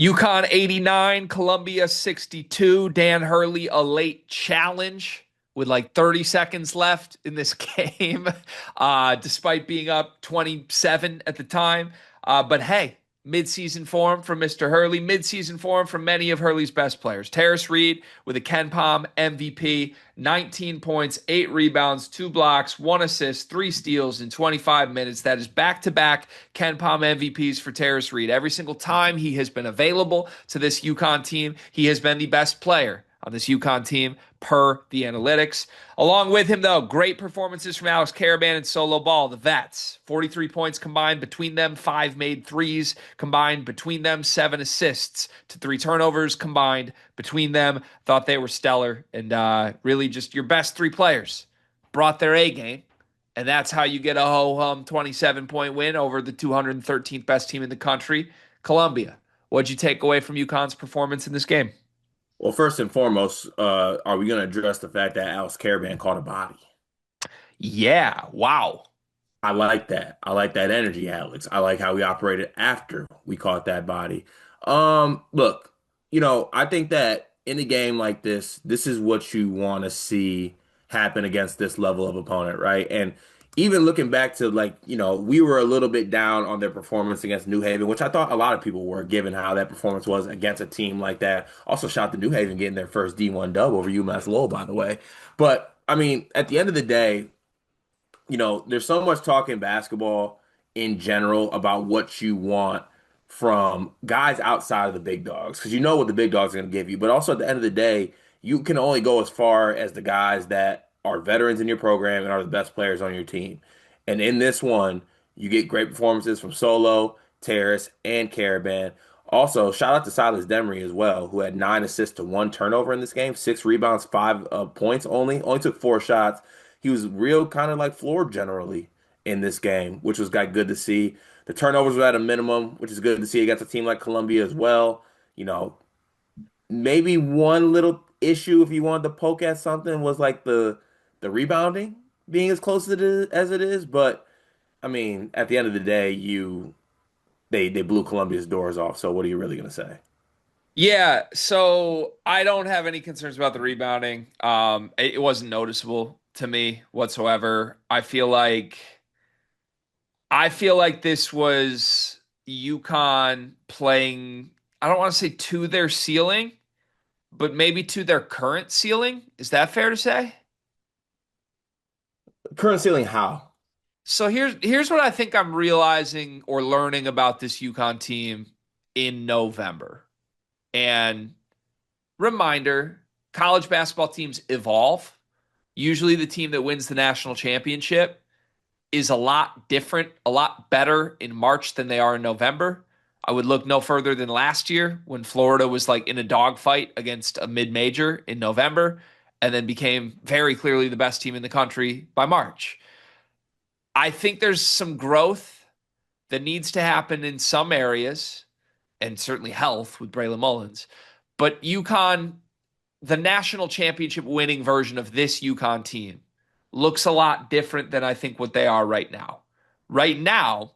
UConn 89, Columbia 62. Dan Hurley, a late challenge with like 30 seconds left in this game, despite being up 27 at the time. But hey, midseason form from Mr. Hurley, midseason form from many of Hurley's best players. Terrace Reed with a Ken Pom MVP, 19 points, 8 rebounds, 2 blocks, 1 assist, 3 steals in 25 minutes. That is back to back Ken Pom MVPs for Terrace Reed. Every single time he has been available to this UConn team, he has been the best player on this UConn team per the analytics. Along with him, though, great performances from Alex Karaban and Solo Ball, the vets. 43 points combined between them, 5 made threes combined between them, 7 assists to 3 turnovers combined between them. Thought they were stellar, and really just your best 3 players brought their A game. And that's how you get a ho-hum 27-point win over the 213th best team in the country, Columbia. What'd you take away from UConn's performance in this game? Well, first and foremost, are we going to address the fact that Alex Caravan caught a body? Yeah, wow. I like that. I like that energy, Alex. I like how we operated after we caught that body. Look, I think that in a game like this is what you want to see happen against this level of opponent, right? And even looking back to we were a little bit down on their performance against New Haven, which I thought a lot of people were, given how that performance was against a team like that. Also, shout out to New Haven getting their first D1 dub over UMass Lowell, by the way. But I mean, at the end of the day, there's so much talk in basketball in general about what you want from guys outside of the big dogs, because you know what the big dogs are going to give you. But also at the end of the day, you can only go as far as the guys that are veterans in your program and are the best players on your team. And in this one, you get great performances from Solo, Terrace, and Caravan. Also, shout out to Silas Demery as well, who had 9 assists to 1 turnover in this game, 6 rebounds, 5 points only took 4 shots. He was real kind of like floored generally in this game, which was got good to see. The turnovers were at a minimum, which is good to see against a team like Columbia as well. You know, maybe one little issue if you wanted to poke at something was like the rebounding being as close as it is, but I mean, at the end of the day, they blew Columbia's doors off. So what are you really gonna say? Yeah, so I don't have any concerns about the rebounding. It wasn't noticeable to me whatsoever. I feel like this was UConn playing, I don't want to say to their ceiling, but maybe to their current ceiling. Is that fair to say? Current ceiling, how? So here's what I think I'm realizing or learning about this UConn team in November. And reminder, college basketball teams evolve. Usually the team that wins the national championship is a lot different, a lot better in March than they are in November. I would look no further than last year when Florida was like in a dogfight against a mid-major in November and then became very clearly the best team in the country by March. I think there's some growth that needs to happen in some areas and certainly health with Braylon Mullins. But UConn, the national championship winning version of this UConn team, looks a lot different than I think what they are right now. Right now,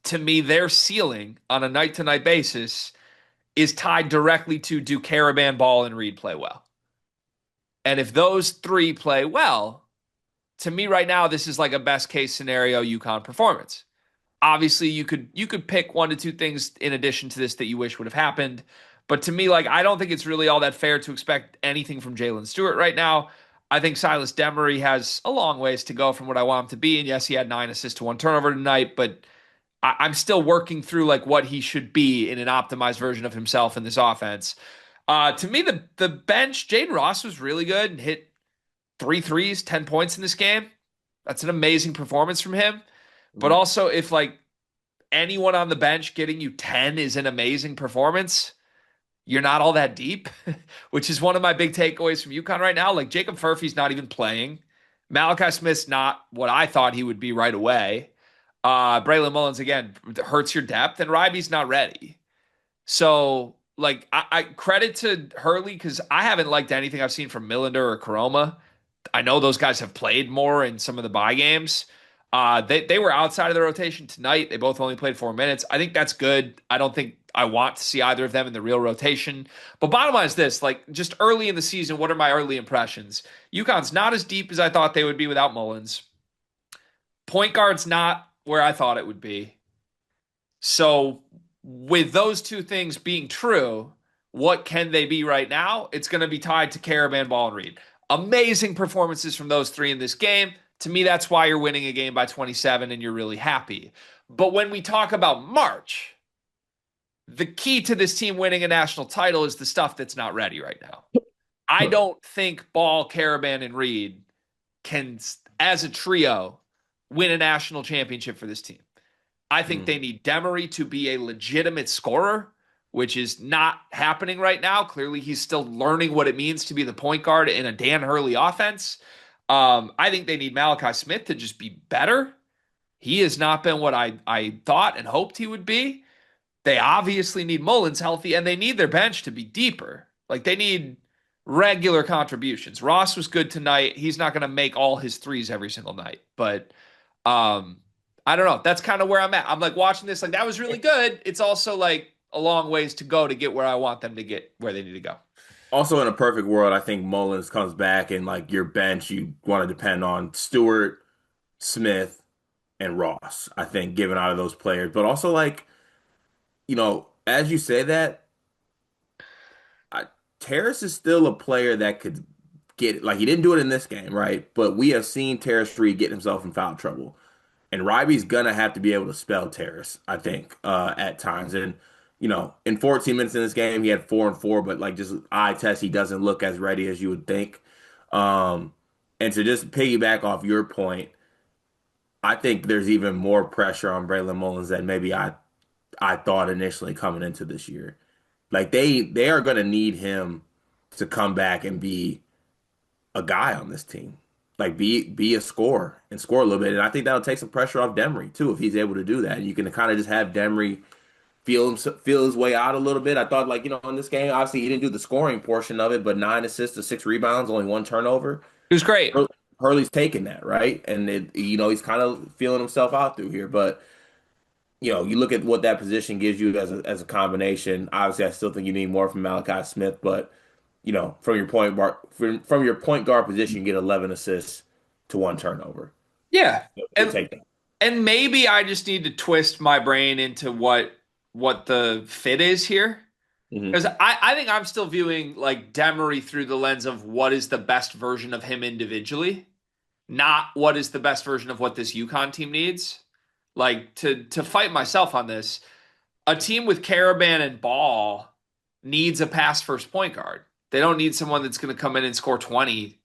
to me, their ceiling on a night to night basis is tied directly to do Caravan, Ball, and Reed play well. And if those 3 play well, to me right now, this is like a best case scenario UConn performance. Obviously, you could pick 1 to 2 things in addition to this that you wish would have happened. But to me, like I don't think it's really all that fair to expect anything from Jalen Stewart right now. I think Silas Demery has a long ways to go from what I want him to be. And yes, he had 9 assists to 1 turnover tonight, but I'm still working through like what he should be in an optimized version of himself in this offense. To me, the bench, Jaden Ross was really good and hit 3 threes, 10 points in this game. That's an amazing performance from him. But also, if like anyone on the bench getting you 10 is an amazing performance, you're not all that deep, which is one of my big takeaways from UConn right now. Like Jacob Furphy's not even playing. Malachi Smith's not what I thought he would be right away. Braylon Mullins, again, hurts your depth, and Ryby's not ready. So, like, I credit to Hurley because I haven't liked anything I've seen from Millender or Karoma. I know those guys have played more in some of the bye games. They were outside of the rotation tonight. They both only played 4 minutes. I think that's good. I want to see either of them in the real rotation. But bottom line is this, like just early in the season, what are my early impressions? UConn's not as deep as I thought they would be without Mullins. Point guard's not where I thought it would be. So with those two things being true, what can they be right now? It's going to be tied to Caravan, Ball, and Reed. Amazing performances from those three in this game. To me, that's why you're winning a game by 27 and you're really happy. But when we talk about March, the key to this team winning a national title is the stuff that's not ready right now. I don't think Ball, Caravan, and Reed can, as a trio, win a national championship for this team. I think they need Demery to be a legitimate scorer, which is not happening right now. Clearly, he's still learning what it means to be the point guard in a Dan Hurley offense. I think they need Malachi Smith to just be better. He has not been what I thought and hoped he would be. They obviously need Mullins healthy, and they need their bench to be deeper. Like they need regular contributions. Ross was good tonight. He's not going to make all his threes every single night, but I don't know. That's kind of where I'm at. I'm like watching this, like that was really good. It's also like a long ways to go to get where I want them to get where they need to go. Also, in a perfect world, I think Mullins comes back and like your bench, you want to depend on Stewart, Smith, and Ross. I think given out of those players, but also like as you say that, I, Terrace is still a player that could get like he didn't do it in this game, right? But we have seen Terrace Reed get himself in foul trouble. And Ryby's gonna have to be able to spell Terrace, I think, at times. And in 14 minutes in this game, he had 4 and 4, but like just eye test, he doesn't look as ready as you would think. Um, and to just piggyback off your point, I think there's even more pressure on Braylon Mullins than maybe I thought initially coming into this year. Like they are gonna need him to come back and be a guy on this team. Like be a scorer and score a little bit. And I think that'll take some pressure off Demery too if he's able to do that. You can kind of just have Demery feel his way out a little bit. I thought like, in this game, obviously he didn't do the scoring portion of it, but 9 assists to 6 rebounds, only 1 turnover. It was great. Hurley's taking that, right? And he's kind of feeling himself out through here. But you look at what that position gives you as a combination. Obviously, I still think you need more from Malachi Smith, but from your from your point guard position, you get 11 assists to 1 turnover. Yeah. You'll And take that. and maybe I just need to twist my brain into what the fit is here. Hmm. Because I think I'm still viewing like Demery through the lens of what is the best version of him individually, not what is the best version of what this UConn team needs. Like to fight myself on this, a team with Caravan and Ball needs a pass first point guard. They don't need someone that's going to come in and score 20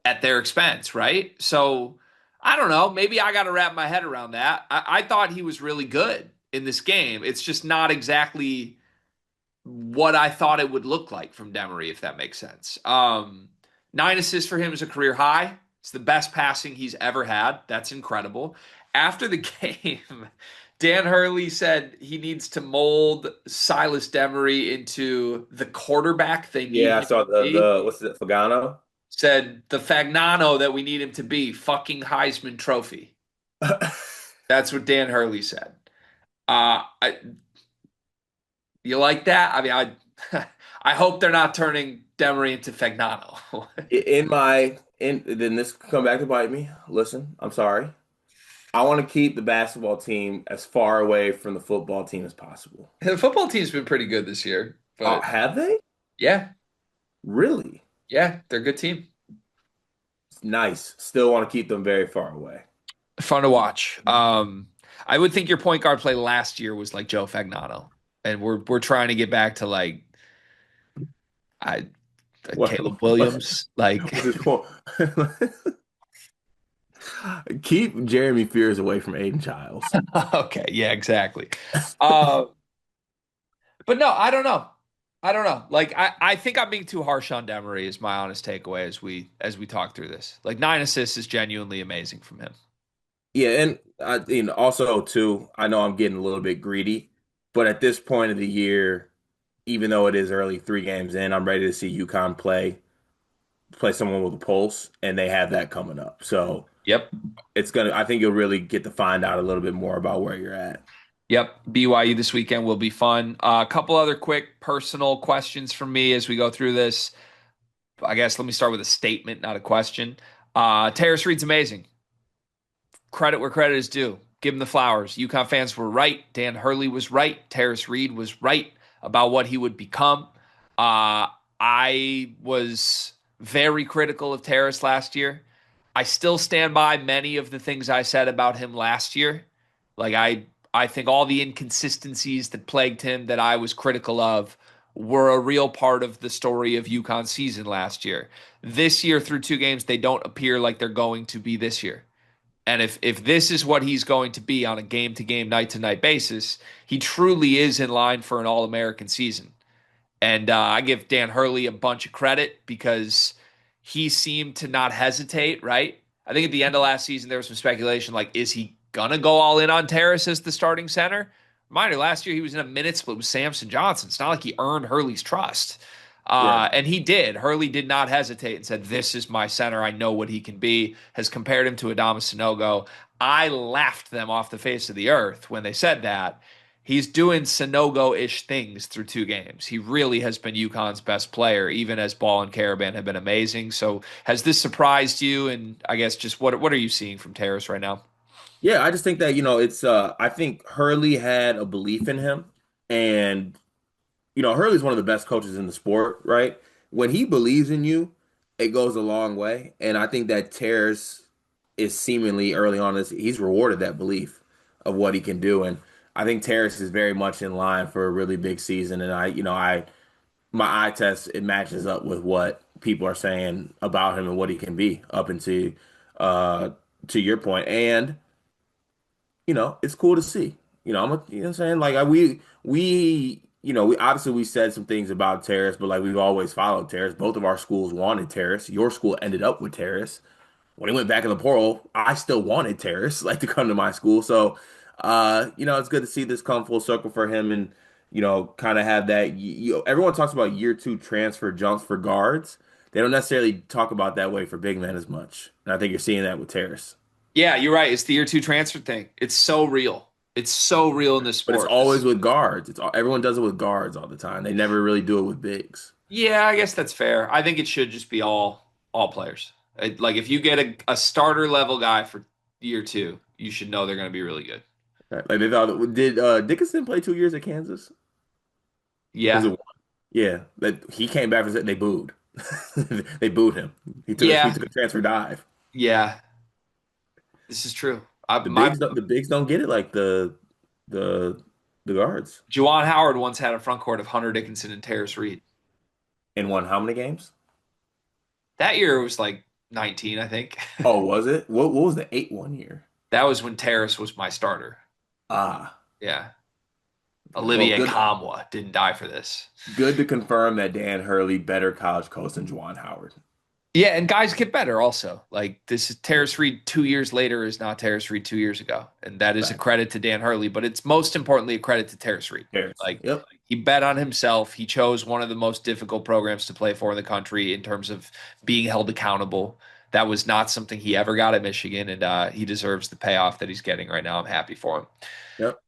at their expense, right? So I don't know. Maybe I got to wrap my head around that. I thought he was really good in this game. It's just not exactly what I thought it would look like from Demery, if that makes sense. 9 assists for him is a career high. It's the best passing he's ever had. That's incredible. After the game, Dan Hurley said he needs to mold Silas Demery into the quarterback they need Yeah, I him saw to be. the what's it, Fagano? Said the Fagnano that we need him to be, fucking Heisman Trophy. That's what Dan Hurley said. I, you like that? I mean, I I hope they're not turning Demery into Fagnano. Then this could come back to bite me. Listen, I'm sorry. I want to keep the basketball team as far away from the football team as possible. The football team's been pretty good this year, but Have they? yeah, Really? yeah, they're a good team. Nice. Still want to keep them very far away. Fun to watch. I would think your point guard play last year was like Joe Fagnano, and we're trying to get back to like I What, Caleb what, Williams. Like, what's his point? Keep Jeremy Fears away from Aiden Childs. okay, yeah, exactly. Uh, but no, I don't know. I don't know. Like, I think I'm being too harsh on Demery. Is my honest takeaway as we talk through this. Like, 9 assists is genuinely amazing from him. Yeah, and also too, I know I'm getting a little bit greedy, but at this point of the year, even though it is early 3 games in, I'm ready to see UConn play someone with a pulse, and they have that coming up. So Yep. I think you'll really get to find out a little bit more about where you're at. Yep, BYU this weekend will be fun. A couple other quick personal questions from me as we go through this. I guess let me start with a statement, not a question. Terrace Reed's amazing. Credit where credit is due. Give him the flowers. UConn fans were right. Dan Hurley was right. Terrace Reed was right about what he would become. I was very critical of Terrace last year. I still stand by many of the things I said about him last year. I think all the inconsistencies that plagued him that I was critical of were a real part of the story of UConn's season last year. This year, through two games, they don't appear like they're going to be this year. And if this is what he's going to be on a game to game, night to night basis, he truly is in line for an All American season. And I give Dan Hurley a bunch of credit because he seemed to not hesitate, right? I think at the end of last season, there was some speculation like, is he going to go all in on Terrace as the starting center? Reminder, last year he was in a minute split with Samson Johnson. It's not like he earned Hurley's trust. Right. And he did. Hurley did not hesitate and said, "This is my center. I know what he can be." Has compared him to Adama Sanogo. I laughed them off the face of the earth when they said that. He's doing Sanogo-ish things through two games. He really has been UConn's best player, even as Ball and Caravan have been amazing. So, has this surprised you? And I guess just what are you seeing from Terrace right now? Yeah, I just think that, it's I think Hurley had a belief in him, and Hurley's one of the best coaches in the sport, right? When he believes in you, it goes a long way. And I think that Terrace is seemingly early on this, he's rewarded that belief of what he can do. And I think Terrace is very much in line for a really big season. And my eye test, it matches up with what people are saying about him and what he can be up into uh to your point. And it's cool to see. You know what I'm saying? Like we obviously we said some things about Terrace, but like we've always followed Terrace. Both of our schools wanted Terrace. Your school ended up with Terrace. When he went back in the portal, I still wanted Terrace like to come to my school. So it's good to see this come full circle for him and kind of have that everyone talks about year two transfer jumps for guards. They don't necessarily talk about that way for big men as much. And I think you're seeing that with Terrace. Yeah, you're right. It's the year two transfer thing. It's so real. It's so real in this But it's sport. always with guards. Everyone does it with guards all the time. They never really do it with bigs. Yeah, I guess that's fair. I think it should just be all players. Like if you get a starter level guy for year two, you should know they're going to be really good. Right? Like they thought, did Dickinson play 2 years at Kansas? Was it Yeah, one? Yeah, that he came back and said they booed. They booed him. He yeah, took a transfer dive. yeah. This is true. The My bigs don't, the bigs don't get it like the the guards. Juwan Howard once had a front court of Hunter Dickinson and Terrace Reed. And won how many games? That year it was like 19, I think. Oh, was it? What was the 8 1 year? That was when Terrace was my starter. Ah, Yeah. well, Olivier Kamwa didn't die for this. good to confirm that Dan Hurley better college coach than Juwan Howard. Yeah, and guys get better also. Like this is Terrace Reed 2 years later is not Terrace Reed 2 years ago. And that is a Facts. credit to Dan Hurley, but it's most importantly a credit to Terrace Reed. Harris. Like Yep. he bet on himself. He chose one of the most difficult programs to play for in the country in terms of being held accountable. That was not something he ever got at Michigan, and he deserves the payoff that he's getting right now. I'm happy for him. Yep.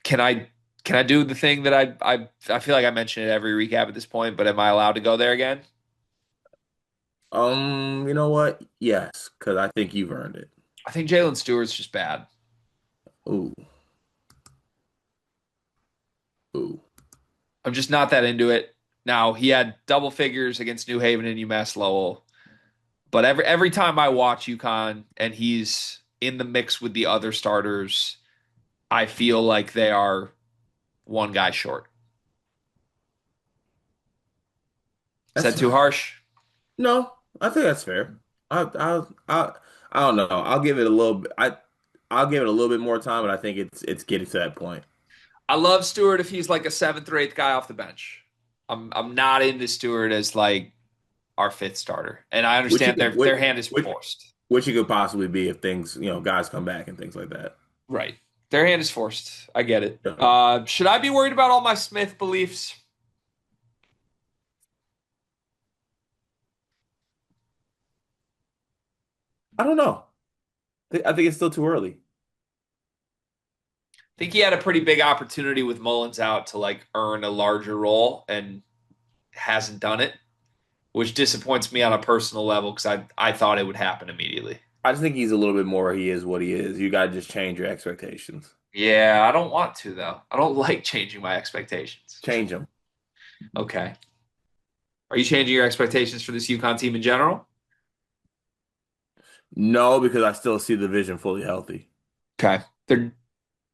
Can I do the thing that I feel like I mention it every recap at this point, but am I allowed to go there again? You know what? Yes, because I think you've earned it. I think Jalen Stewart's just bad. Ooh, ooh. I'm just not that into it. Now he had double figures against New Haven and UMass Lowell, but every time I watch UConn and he's in the mix with the other starters, I feel like they are one guy short. Is That's that too harsh? no. I think that's fair. I don't know. I'll give it a little bit. I'll give it a little bit more time, but I think it's getting to that point. I love Stewart if he's like a seventh or eighth guy off the bench. I'm not into Stewart as like our fifth starter, and I Which you understand could their hand is which forced. which you could possibly be if things guys come back and things like that. Right, their hand is forced. I get it. Yeah. Should I be worried about all my Smith beliefs? I don't know. I think it's still too early. I think he had a pretty big opportunity with Mullins out to like earn a larger role and hasn't done it, which disappoints me on a personal level because I thought it would happen immediately. I just think he's a little bit more he is what he is. You got to just change your expectations. Yeah, I don't want to though. I don't like changing my expectations. Change them. Okay. Are you changing your expectations for this UConn team in general? No, because I still see the vision fully healthy. Okay. They're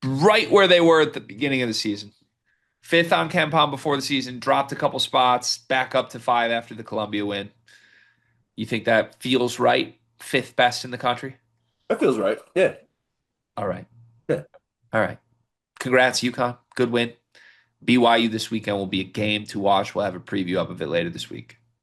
right where they were at the beginning of the season. Fifth on Ken before the season, dropped a couple spots, back up to five after the Columbia win. You think that feels right? Fifth best in the country? That feels right. Yeah. All right. Yeah. All right. Congrats, UConn. Good win. BYU this weekend will be a game to watch. We'll have a preview up of it later this week.